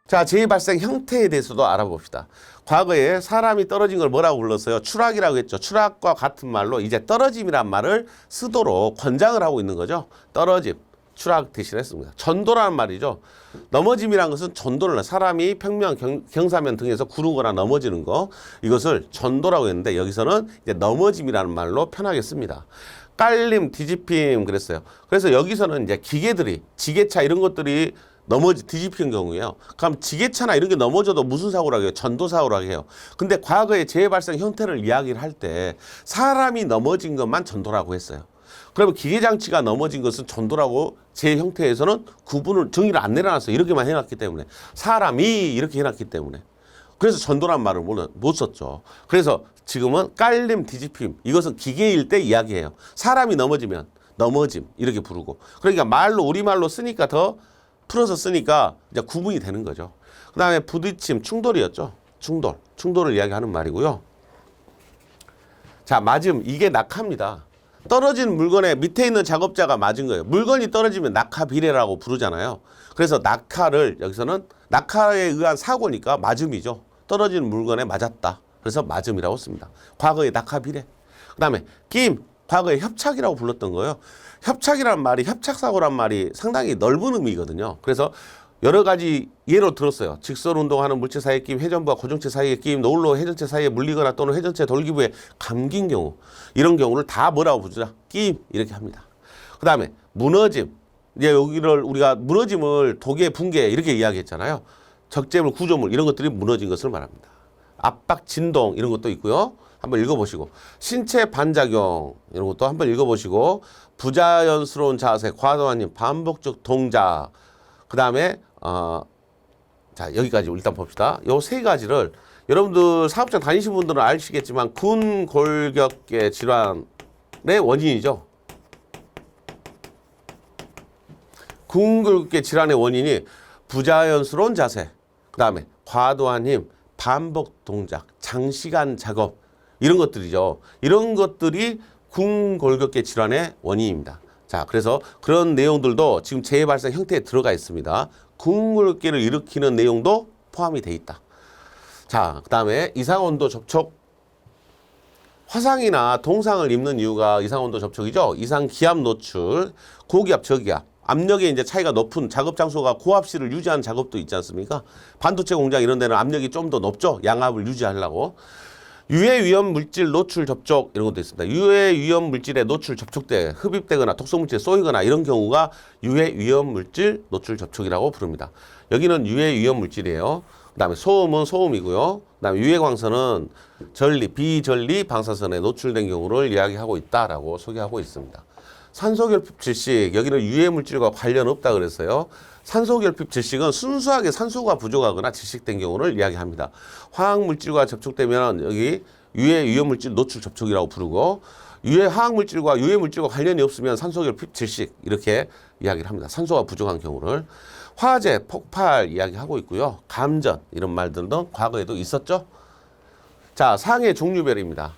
자, 재발생 형태에 대해서도 알아봅시다. 과거에 사람이 떨어진 걸 뭐라고 불렀어요? 추락이라고 했죠. 추락과 같은 말로 이제 떨어짐이란 말을 쓰도록 권장을 하고 있는 거죠. 떨어짐, 추락 대신했습니다. 전도라는 말이죠. 넘어짐이란 것은 전도를 사람이 평면, 경사면 등에서 구르거나 넘어지는 거, 이것을 전도라고 했는데 여기서는 이제 넘어짐이라는 말로 편하게 씁니다. 깔림, 뒤집힘 그랬어요. 그래서 여기서는 이제 기계들이 지게차 이런 것들이 뒤집히는 경우에요. 그럼 지게차나 이런 게 넘어져도 무슨 사고라고 해요? 전도 사고라고 해요. 근데 과거에 재발생 형태를 이야기를 할 때 사람이 넘어진 것만 전도라고 했어요. 그러면 기계장치가 넘어진 것은 전도라고 제 형태에서는 정의를 안 내려놨어요. 이렇게만 해놨기 때문에. 사람이 이렇게 해놨기 때문에. 그래서 전도란 말을 못 썼죠. 그래서 지금은 깔림, 뒤집힘 이것은 기계일 때 이야기해요. 사람이 넘어지면 넘어짐 이렇게 부르고. 그러니까 우리말로 쓰니까 더 풀어서 쓰니까 이제 구분이 되는 거죠. 그 다음에 부딪힘, 충돌이었죠. 충돌을 이야기하는 말이고요. 자, 맞음, 이게 낙하입니다. 떨어진 물건에 밑에 있는 작업자가 맞은 거예요. 물건이 떨어지면 낙하 비례라고 부르잖아요. 그래서 낙하를 여기서는 낙하에 의한 사고니까 맞음이죠. 떨어진 물건에 맞았다. 그래서 맞음이라고 씁니다. 과거의 낙하 비례. 그 다음에 끼임, 과거에 협착이라고 불렀던 거예요. 협착이란 말이, 협착사고란 말이 상당히 넓은 의미거든요. 그래서 여러 가지 예로 들었어요. 직선 운동하는 물체 사이의 끼임, 회전부와 고정체 사이의 끼임, 노을로 회전체 사이에 물리거나 또는 회전체 돌기부에 감긴 경우, 이런 경우를 다 뭐라고 부르죠? 끼임 이렇게 합니다. 그 다음에 무너짐. 이제 여기를 우리가 무너짐을 독의 붕괴 이렇게 이야기했잖아요. 적재물, 구조물 이런 것들이 무너진 것을 말합니다. 압박, 진동 이런 것도 있고요. 한번 읽어보시고 신체 반작용 이런 것도 한번 읽어보시고 부자연스러운 자세, 과도한 힘, 반복적 동작 그 다음에 자 여기까지 일단 봅시다. 요 세 가지를 여러분들 사업장 다니신 분들은 아시겠지만 근골격계 질환의 원인이죠. 근골격계 질환의 원인이 부자연스러운 자세, 그 다음에 과도한 힘, 반복 동작, 장시간 작업 이런 것들이죠. 이런 것들이 근골격계 질환의 원인입니다. 자, 그래서 그런 내용들도 지금 재발생 형태에 들어가 있습니다. 근골격계를 일으키는 내용도 포함이 돼 있다. 자, 그 다음에 이상온도 접촉. 화상이나 동상을 입는 이유가 이상온도 접촉이죠. 이상기압 노출, 고기압, 저기압. 압력의 이제 차이가 높은 작업 장소가 고압실을 유지하는 작업도 있지 않습니까? 반도체 공장 이런 데는 압력이 좀 더 높죠. 양압을 유지하려고. 유해 위험 물질 노출 접촉 이런 것도 있습니다. 유해 위험 물질에 노출 접촉돼 흡입되거나 독성물질에 쏘이거나 이런 경우가 유해 위험 물질 노출 접촉이라고 부릅니다. 여기는 유해 위험 물질이에요. 그다음에 소음은 소음이고요. 그다음에 유해 광선은 비전리 방사선에 노출된 경우를 이야기하고 있다라고 소개하고 있습니다. 산소결핍 질식, 여기는 유해 물질과 관련 없다 그랬어요. 산소결핍 질식은 순수하게 산소가 부족하거나 질식된 경우를 이야기합니다. 화학물질과 접촉되면 여기 유해 위험물질 노출 접촉이라고 부르고 화학물질과 유해물질과 관련이 없으면 산소결핍 질식 이렇게 이야기를 합니다. 산소가 부족한 경우를. 화재, 폭발 이야기하고 있고요. 감전 이런 말들도 과거에도 있었죠. 자, 상해 종류별입니다.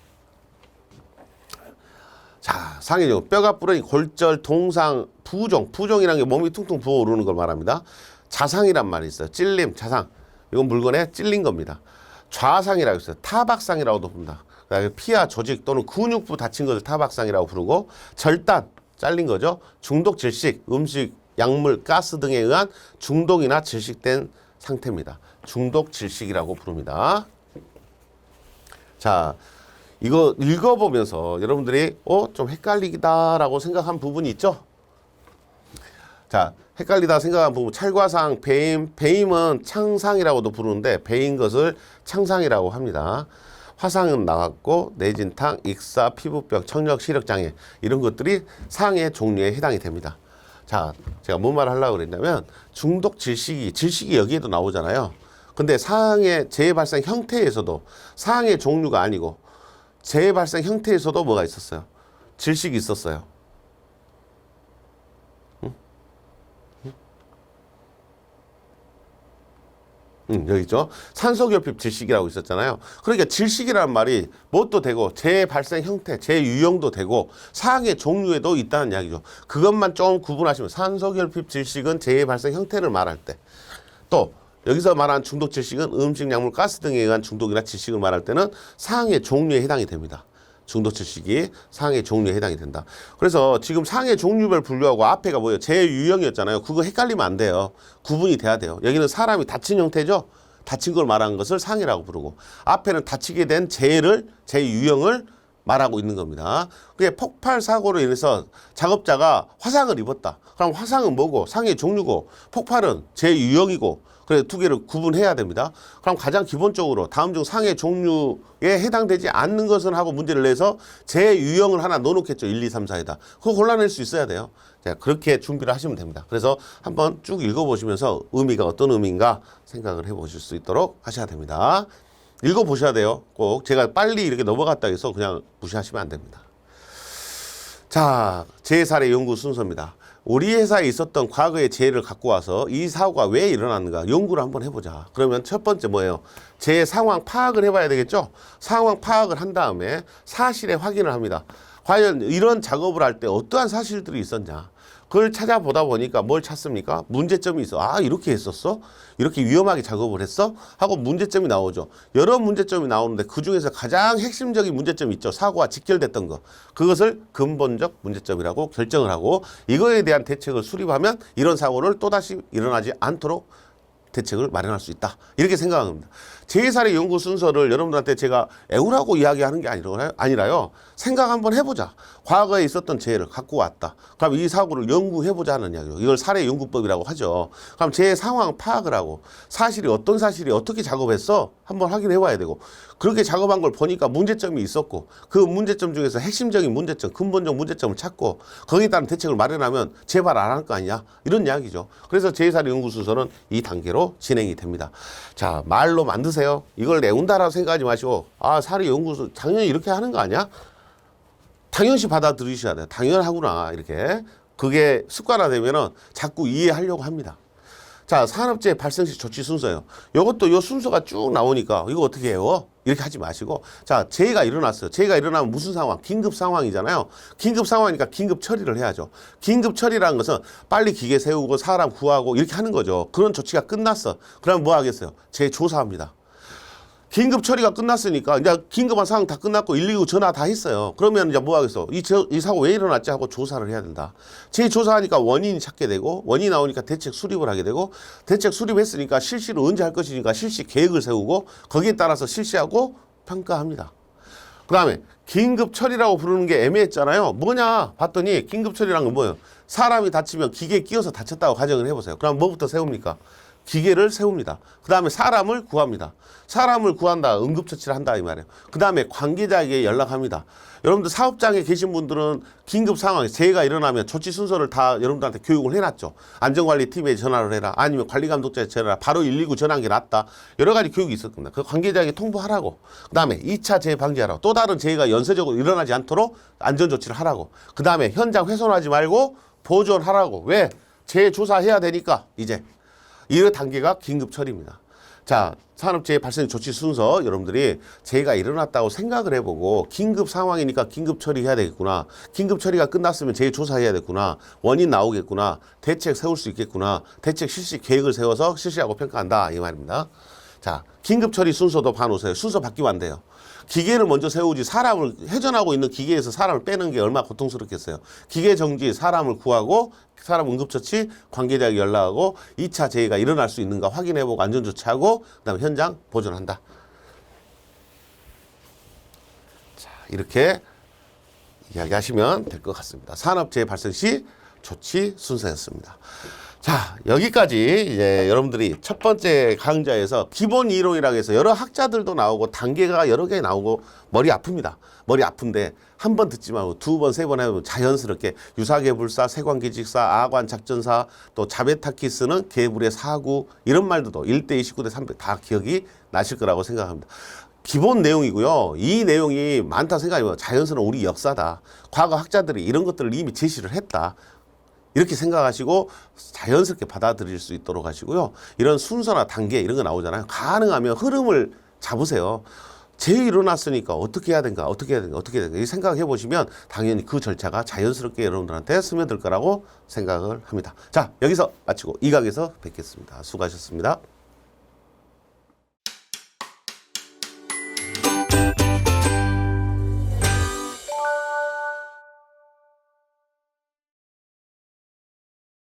자, 상해 종류. 뼈가 부러진 골절, 동상, 부종이라는 게 몸이 퉁퉁 부어오르는 걸 말합니다. 자상이란 말이 있어요. 찔림, 자상. 이건 물건에 찔린 겁니다. 좌상이라고 있어요. 타박상이라고도 부릅니다. 그다음에 피하, 조직 또는 근육부 다친 것을 타박상이라고 부르고 절단, 잘린 거죠. 중독, 질식, 음식, 약물, 가스 등에 의한 중독이나 질식된 상태입니다. 중독, 질식이라고 부릅니다. 자, 이거 읽어보면서 여러분들이 좀 헷갈리다라고 생각한 부분이 있죠? 자, 헷갈리다 생각한 부분, 찰과상, 배임은 창상이라고도 부르는데 배인 것을 창상이라고 합니다. 화상은 나왔고 내진탕, 익사, 피부병, 청력, 시력장애 이런 것들이 상해 종류에 해당이 됩니다. 자, 제가 뭔 말을 하려고 그랬냐면 중독, 질식이 여기에도 나오잖아요. 근데 상해 재발생 형태에서도 상해 종류가 아니고 재발생 형태에서도 뭐가 있었어요? 질식이 있었어요. 여기 있죠. 산소결핍 질식이라고 있었잖아요. 그러니까 질식이라는 말이 뭣도 되고 재발생 형태, 재유형도 되고 상해 종류에도 있다는 이야기죠. 그것만 좀 구분하시면 산소결핍 질식은 재발생 형태를 말할 때 또 여기서 말한 중독 질식은 음식, 약물, 가스 등에 의한 중독이나 질식을 말할 때는 상해 종류에 해당이 됩니다. 중독 질식이 상해 종류에 해당이 된다. 그래서 지금 상해 종류별 분류하고 앞에가 뭐예요? 재유형이었잖아요. 그거 헷갈리면 안 돼요. 구분이 돼야 돼요. 여기는 사람이 다친 형태죠. 다친 걸 말하는 것을 상해라고 부르고, 앞에는 다치게 된 재유형을 말하고 있는 겁니다. 그게 폭발 사고로 인해서 작업자가 화상을 입었다. 그럼 화상은 뭐고? 상해 종류고, 폭발은 재유형이고, 그래서 두 개를 구분해야 됩니다. 그럼 가장 기본적으로 다음 중 상해 종류에 해당되지 않는 것은 하고 문제를 내서 재유형을 하나 넣어놓겠죠. 1, 2, 3, 4에다. 그거 골라낼 수 있어야 돼요. 자, 그렇게 준비를 하시면 됩니다. 그래서 한번 쭉 읽어보시면서 의미가 어떤 의미인가 생각을 해보실 수 있도록 하셔야 됩니다. 읽어보셔야 돼요. 꼭 제가 빨리 이렇게 넘어갔다 해서 그냥 무시하시면 안 됩니다. 자, 재해 사례 연구 순서입니다. 우리 회사에 있었던 과거의 재해를 갖고 와서 이 사고가 왜 일어났는가 연구를 한번 해보자. 그러면 첫 번째 뭐예요? 재해 상황 파악을 해봐야 되겠죠? 상황 파악을 한 다음에 사실의 확인을 합니다. 과연 이런 작업을 할 때 어떠한 사실들이 있었냐? 그걸 찾아보다 보니까 뭘 찾습니까? 문제점이 있어. 아, 이렇게 했었어? 이렇게 위험하게 작업을 했어? 하고 문제점이 나오죠. 여러 문제점이 나오는데 그중에서 가장 핵심적인 문제점이 있죠. 사고와 직결됐던 거. 그것을 근본적 문제점이라고 결정을 하고 이거에 대한 대책을 수립하면 이런 사고를 또다시 일어나지 않도록 대책을 마련할 수 있다. 이렇게 생각하는 겁니다. 재해 사례 연구 순서를 여러분들한테 제가 애우라고 이야기하는 게 아니라요. 생각 한번 해보자. 과거에 있었던 재해를 갖고 왔다. 그럼 이 사고를 연구해보자 하는 이야기죠. 이걸 사례 연구법이라고 하죠. 그럼 재해 상황 파악을 하고 사실이 어떤 사실이 어떻게 작업했어? 한번 확인해봐야 되고 그렇게 작업한 걸 보니까 문제점이 있었고 그 문제점 중에서 핵심적인 문제점, 근본적 문제점을 찾고 거기에 따른 대책을 마련하면 재발 안 할 거 아니야? 이런 이야기죠. 그래서 재해 사례 연구 순서는 이 단계로 진행이 됩니다. 자, 말로 만드세요. 이걸 내운다라고 생각하지 마시고 아, 사례 연구소 당연히 이렇게 하는 거 아니야? 당연시 받아들이셔야 돼요. 당연하구나 이렇게. 그게 습관화되면은 자꾸 이해하려고 합니다. 자, 산업재해 발생 시 조치 순서예요. 이것도 요 순서가 쭉 나오니까 이거 어떻게 해요? 이렇게 하지 마시고 자, 재해가 일어났어요. 재해가 일어나면 무슨 상황? 긴급 상황이잖아요. 긴급 상황이니까 긴급 처리를 해야죠. 긴급 처리라는 것은 빨리 기계 세우고 사람 구하고 이렇게 하는 거죠. 그런 조치가 끝났어. 그러면 뭐 하겠어요? 재조사합니다. 긴급 처리가 끝났으니까 이제 긴급한 상황 다 끝났고 119 전화 다 했어요. 그러면 이제 뭐 하겠어? 이 사고 왜 일어났지 하고 조사를 해야 된다. 재조사하니까 원인이 찾게 되고 원인이 나오니까 대책 수립을 하게 되고 대책 수립했으니까 실시를 언제 할 것이니까 실시 계획을 세우고 거기에 따라서 실시하고 평가합니다. 그 다음에 긴급 처리라고 부르는 게 애매했잖아요. 뭐냐 봤더니 긴급 처리란 건 뭐예요? 사람이 다치면 기계에 끼어서 다쳤다고 가정을 해보세요. 그럼 뭐부터 세웁니까? 기계를 세웁니다. 그 다음에 사람을 구합니다. 사람을 구한다. 응급처치를 한다 이 말이에요. 그 다음에 관계자에게 연락합니다. 여러분들 사업장에 계신 분들은 긴급 상황에 재해가 일어나면 조치 순서를 다 여러분들한테 교육을 해놨죠. 안전관리팀에 전화를 해라. 아니면 관리감독자에 전화를 해라. 바로 119 전화한 게 낫다. 여러 가지 교육이 있을 겁니다. 그 관계자에게 통보하라고. 그 다음에 2차 재해 방지하라고. 또 다른 재해가 연쇄적으로 일어나지 않도록 안전조치를 하라고. 그 다음에 현장 훼손하지 말고 보존하라고. 왜? 재해 조사해야 되니까 이제. 이 단계가 긴급 처리입니다. 자, 산업재해 발생 조치 순서 여러분들이 재해가 일어났다고 생각을 해보고 긴급 상황이니까 긴급 처리해야 되겠구나. 긴급 처리가 끝났으면 재해 조사해야 되겠구나. 원인 나오겠구나. 대책 세울 수 있겠구나. 대책 실시 계획을 세워서 실시하고 평가한다 이 말입니다. 자, 긴급 처리 순서도 봐놓으세요. 순서 바뀌면 안 돼요. 기계를 먼저 세우지 사람을 회전하고 있는 기계에서 사람을 빼는 게 얼마나 고통스럽겠어요. 기계 정지, 사람을 구하고 사람 응급처치, 관계자에게 연락하고 2차 재해가 일어날 수 있는가 확인해보고 안전조치하고 그다음에 현장 보존한다. 자, 이렇게 이야기하시면 될 것 같습니다. 산업재해 발생 시 조치 순서였습니다. 자, 여기까지 이제 여러분들이 첫 번째 강좌에서 기본 이론이라고 해서 여러 학자들도 나오고 단계가 여러 개 나오고 머리 아픕니다. 머리 아픈데 한 번 듣지 말고 두 번, 세 번 해보면 자연스럽게 유사계불사, 세관계직사, 아관작전사, 또 자베타키스는 계불의 사구 이런 말들도 1대 29대 300 다 기억이 나실 거라고 생각합니다. 기본 내용이고요. 이 내용이 많다 생각하면 자연스러운 우리 역사다. 과거 학자들이 이런 것들을 이미 제시를 했다. 이렇게 생각하시고 자연스럽게 받아들일 수 있도록 하시고요. 이런 순서나 단계 이런 거 나오잖아요. 가능하면 흐름을 잡으세요. 재해 일어났으니까 어떻게 해야 된가, 어떻게 해야 된가, 어떻게 해야 된가. 이 생각해 보시면 당연히 그 절차가 자연스럽게 여러분들한테 스며들 거라고 생각을 합니다. 자, 여기서 마치고 이 강에서 뵙겠습니다. 수고하셨습니다.